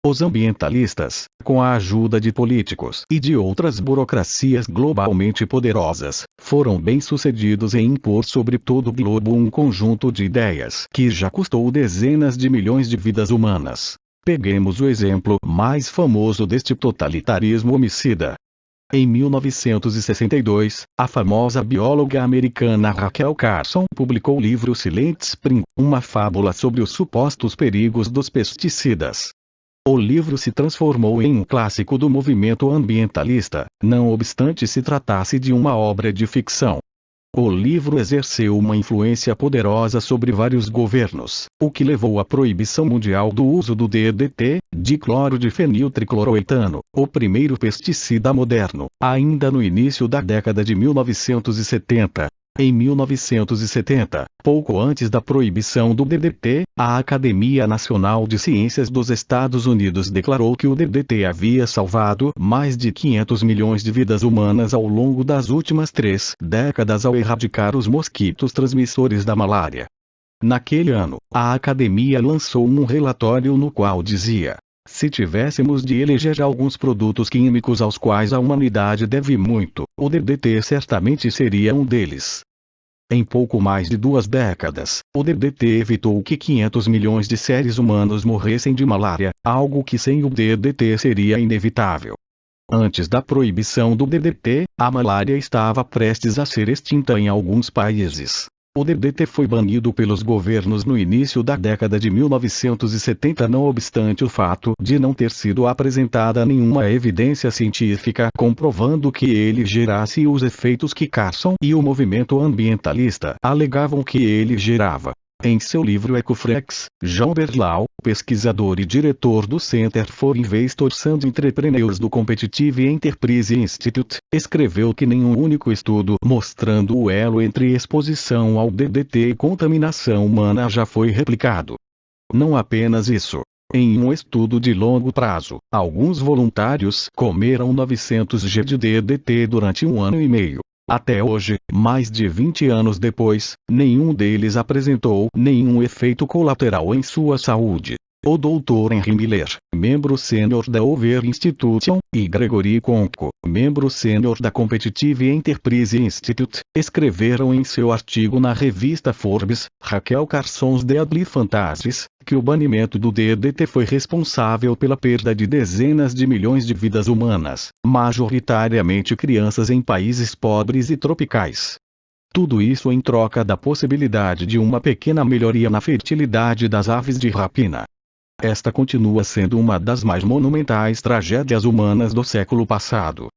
Os ambientalistas, com a ajuda de políticos e de outras burocracias globalmente poderosas, foram bem-sucedidos em impor sobre todo o globo um conjunto de ideias que já custou dezenas de milhões de vidas humanas. Peguemos o exemplo mais famoso deste totalitarismo homicida. Em 1962, a famosa bióloga americana Rachel Carson publicou o livro Silent Spring, uma fábula sobre os supostos perigos dos pesticidas. O livro se transformou em um clássico do movimento ambientalista, não obstante se tratasse de uma obra de ficção. O livro exerceu uma influência poderosa sobre vários governos, o que levou à proibição mundial do uso do DDT, diclorodifeniltricloroetano, o primeiro pesticida moderno, ainda no início da década de 1970. Em 1970, pouco antes da proibição do DDT, a Academia Nacional de Ciências dos Estados Unidos declarou que o DDT havia salvado mais de 500 milhões de vidas humanas ao longo das últimas 3 décadas ao erradicar os mosquitos transmissores da malária. Naquele ano, a Academia lançou um relatório no qual dizia: se tivéssemos de eleger alguns produtos químicos aos quais a humanidade deve muito, o DDT certamente seria um deles. Em pouco mais de 2 décadas, o DDT evitou que 500 milhões de seres humanos morressem de malária, algo que sem o DDT seria inevitável. Antes da proibição do DDT, a malária estava prestes a ser extinta em alguns países. O DDT foi banido pelos governos no início da década de 1970, não obstante o fato de não ter sido apresentada nenhuma evidência científica comprovando que ele gerasse os efeitos que Carson e o movimento ambientalista alegavam que ele gerava. Em seu livro Ecofreaks, John Berlau, pesquisador e diretor do Center for Investors and Entrepreneurs do Competitive Enterprise Institute, escreveu que nenhum único estudo mostrando o elo entre exposição ao DDT e contaminação humana já foi replicado. Não apenas isso. Em um estudo de longo prazo, alguns voluntários comeram 900 g de DDT durante 1 ano e meio. Até hoje, mais de 20 anos depois, nenhum deles apresentou nenhum efeito colateral em sua saúde. O Dr. Henry Miller, membro sênior da Hoover Institution, e Gregory Conco, membro sênior da Competitive Enterprise Institute, escreveram em seu artigo na revista Forbes, Rachel Carson's Deadly Fantasies, que o banimento do DDT foi responsável pela perda de dezenas de milhões de vidas humanas, majoritariamente crianças em países pobres e tropicais. Tudo isso em troca da possibilidade de uma pequena melhoria na fertilidade das aves de rapina. Esta continua sendo uma das mais monumentais tragédias humanas do século passado.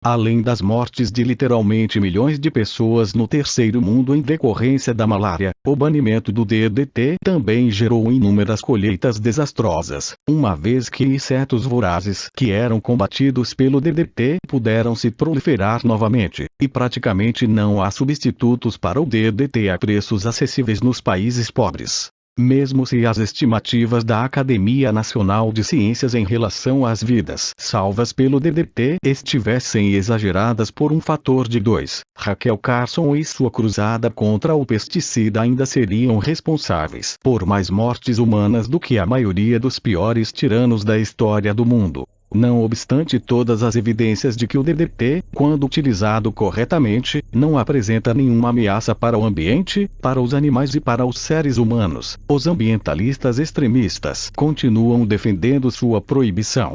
Além das mortes de literalmente milhões de pessoas no terceiro mundo em decorrência da malária, o banimento do DDT também gerou inúmeras colheitas desastrosas, uma vez que insetos vorazes que eram combatidos pelo DDT puderam se proliferar novamente, e praticamente não há substitutos para o DDT a preços acessíveis nos países pobres. Mesmo se as estimativas da Academia Nacional de Ciências em relação às vidas salvas pelo DDT estivessem exageradas por um fator de 2, Rachel Carson e sua cruzada contra o pesticida ainda seriam responsáveis por mais mortes humanas do que a maioria dos piores tiranos da história do mundo. Não obstante todas as evidências de que o DDT, quando utilizado corretamente, não apresenta nenhuma ameaça para o ambiente, para os animais e para os seres humanos, os ambientalistas extremistas continuam defendendo sua proibição.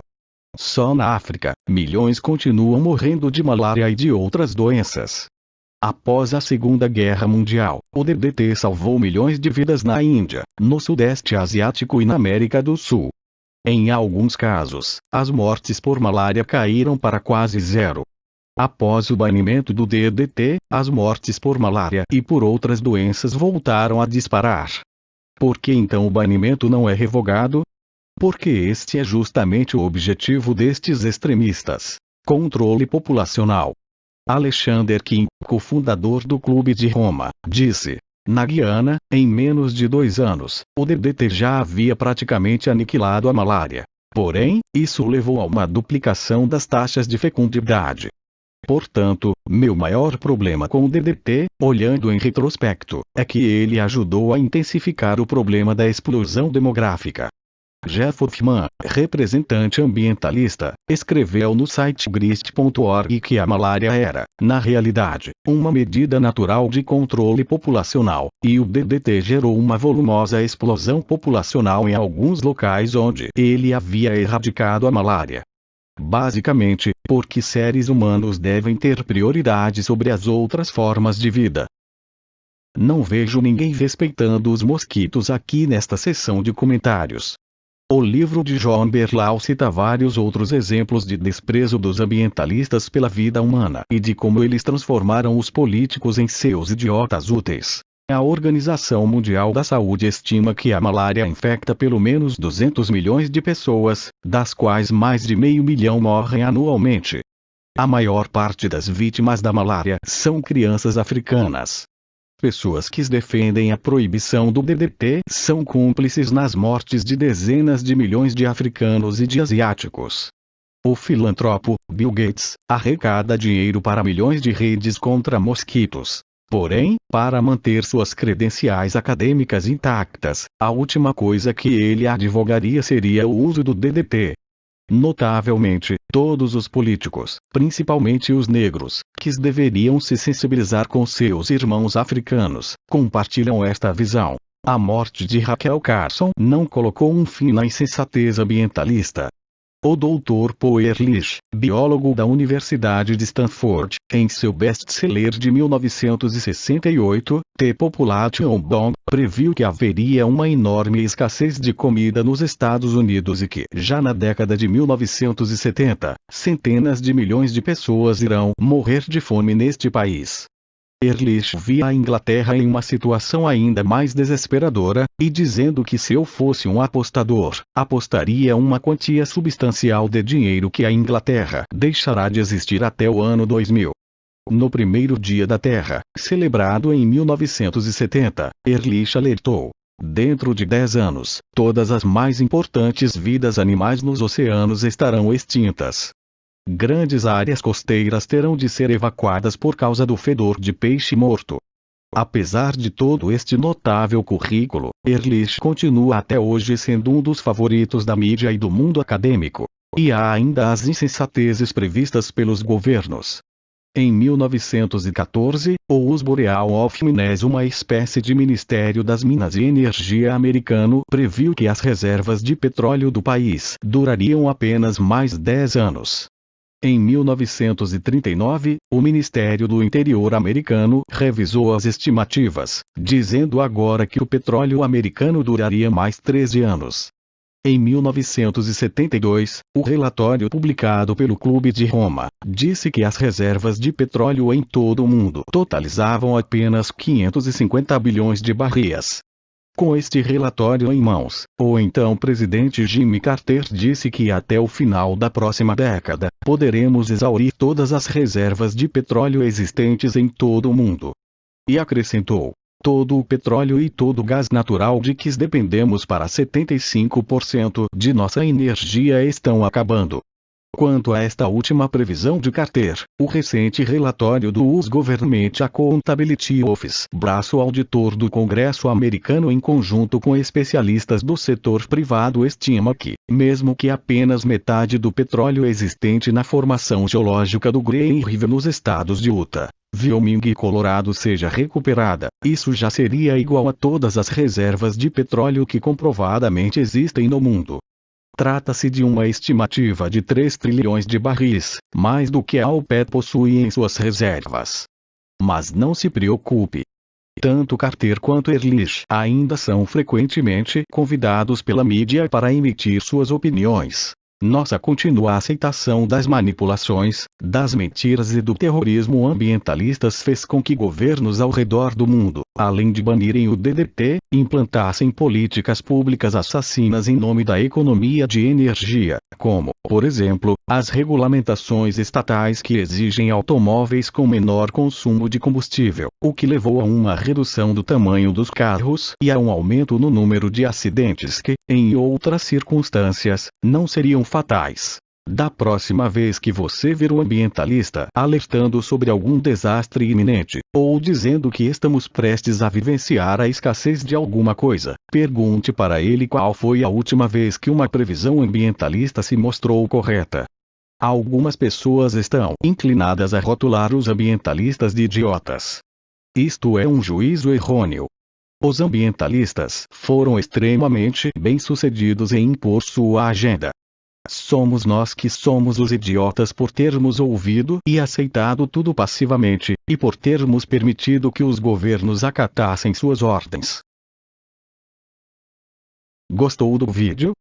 Só na África, milhões continuam morrendo de malária e de outras doenças. Após a Segunda Guerra Mundial, o DDT salvou milhões de vidas na Índia, no Sudeste Asiático e na América do Sul. Em alguns casos, as mortes por malária caíram para quase zero. Após o banimento do DDT, as mortes por malária e por outras doenças voltaram a disparar. Por que então o banimento não é revogado? Porque este é justamente o objetivo destes extremistas: controle populacional. Alexander King, cofundador do Clube de Roma, disse: na Guiana, em menos de 2 anos, o DDT já havia praticamente aniquilado a malária. Porém, isso levou a uma duplicação das taxas de fecundidade. Portanto, meu maior problema com o DDT, olhando em retrospecto, é que ele ajudou a intensificar o problema da explosão demográfica. Jeff Hoffman, representante ambientalista, escreveu no site grist.org que a malária era, na realidade, uma medida natural de controle populacional, e o DDT gerou uma volumosa explosão populacional em alguns locais onde ele havia erradicado a malária. Basicamente, porque seres humanos devem ter prioridade sobre as outras formas de vida. Não vejo ninguém respeitando os mosquitos aqui nesta seção de comentários. O livro de John Berlau cita vários outros exemplos de desprezo dos ambientalistas pela vida humana e de como eles transformaram os políticos em seus idiotas úteis. A Organização Mundial da Saúde estima que a malária infecta pelo menos 200 milhões de pessoas, das quais mais de meio milhão morrem anualmente. A maior parte das vítimas da malária são crianças africanas. Pessoas que defendem a proibição do DDT são cúmplices nas mortes de dezenas de milhões de africanos e de asiáticos. O filantropo, Bill Gates, arrecada dinheiro para milhões de redes contra mosquitos. Porém, para manter suas credenciais acadêmicas intactas, a última coisa que ele advogaria seria o uso do DDT. Notavelmente, todos os políticos, principalmente os negros, que deveriam se sensibilizar com seus irmãos africanos, compartilham esta visão. A morte de Rachel Carson não colocou um fim na insensatez ambientalista. O Dr. Paul Ehrlich, biólogo da Universidade de Stanford, em seu best-seller de 1968, The Population Bomb, previu que haveria uma enorme escassez de comida nos Estados Unidos e que, já na década de 1970, centenas de milhões de pessoas irão morrer de fome neste país. Ehrlich via a Inglaterra em uma situação ainda mais desesperadora, e dizendo que se eu fosse um apostador, apostaria uma quantia substancial de dinheiro que a Inglaterra deixará de existir até o ano 2000. No primeiro dia da Terra, celebrado em 1970, Ehrlich alertou: dentro de 10 anos, todas as mais importantes vidas animais nos oceanos estarão extintas. Grandes áreas costeiras terão de ser evacuadas por causa do fedor de peixe morto. Apesar de todo este notável currículo, Ehrlich continua até hoje sendo um dos favoritos da mídia e do mundo acadêmico. E há ainda as insensatezes previstas pelos governos. Em 1914, o US Boreal of Mines, uma espécie de Ministério das Minas e Energia americano, previu que as reservas de petróleo do país durariam apenas mais 10 anos. Em 1939, o Ministério do Interior americano revisou as estimativas, dizendo agora que o petróleo americano duraria mais 13 anos. Em 1972, o relatório publicado pelo Clube de Roma disse que as reservas de petróleo em todo o mundo totalizavam apenas 550 bilhões de barris. Com este relatório em mãos, o então presidente Jimmy Carter disse que até o final da próxima década, poderemos exaurir todas as reservas de petróleo existentes em todo o mundo. E acrescentou: todo o petróleo e todo o gás natural de que dependemos para 75% de nossa energia estão acabando. Quanto a esta última previsão de Carter, o recente relatório do US Government Accountability Office, braço auditor do Congresso americano em conjunto com especialistas do setor privado, estima que, mesmo que apenas metade do petróleo existente na formação geológica do Green River nos estados de Utah, Wyoming e Colorado seja recuperada, isso já seria igual a todas as reservas de petróleo que comprovadamente existem no mundo. Trata-se de uma estimativa de 3 trilhões de barris, mais do que a OPEP possui em suas reservas. Mas não se preocupe. Tanto Carter quanto Ehrlich ainda são frequentemente convidados pela mídia para emitir suas opiniões. Nossa contínua aceitação das manipulações, das mentiras e do terrorismo ambientalistas fez com que governos ao redor do mundo, além de banirem o DDT, implantassem políticas públicas assassinas em nome da economia de energia, como, por exemplo, as regulamentações estatais que exigem automóveis com menor consumo de combustível, o que levou a uma redução do tamanho dos carros e a um aumento no número de acidentes que, em outras circunstâncias, não seriam fatais. Da próxima vez que você ver um ambientalista alertando sobre algum desastre iminente, ou dizendo que estamos prestes a vivenciar a escassez de alguma coisa, pergunte para ele qual foi a última vez que uma previsão ambientalista se mostrou correta. Algumas pessoas estão inclinadas a rotular os ambientalistas de idiotas. Isto é um juízo errôneo. Os ambientalistas foram extremamente bem-sucedidos em impor sua agenda. Somos nós que somos os idiotas por termos ouvido e aceitado tudo passivamente, e por termos permitido que os governos acatassem suas ordens. Gostou do vídeo?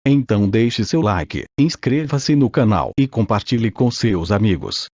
Então deixe seu like, inscreva-se no canal e compartilhe com seus amigos.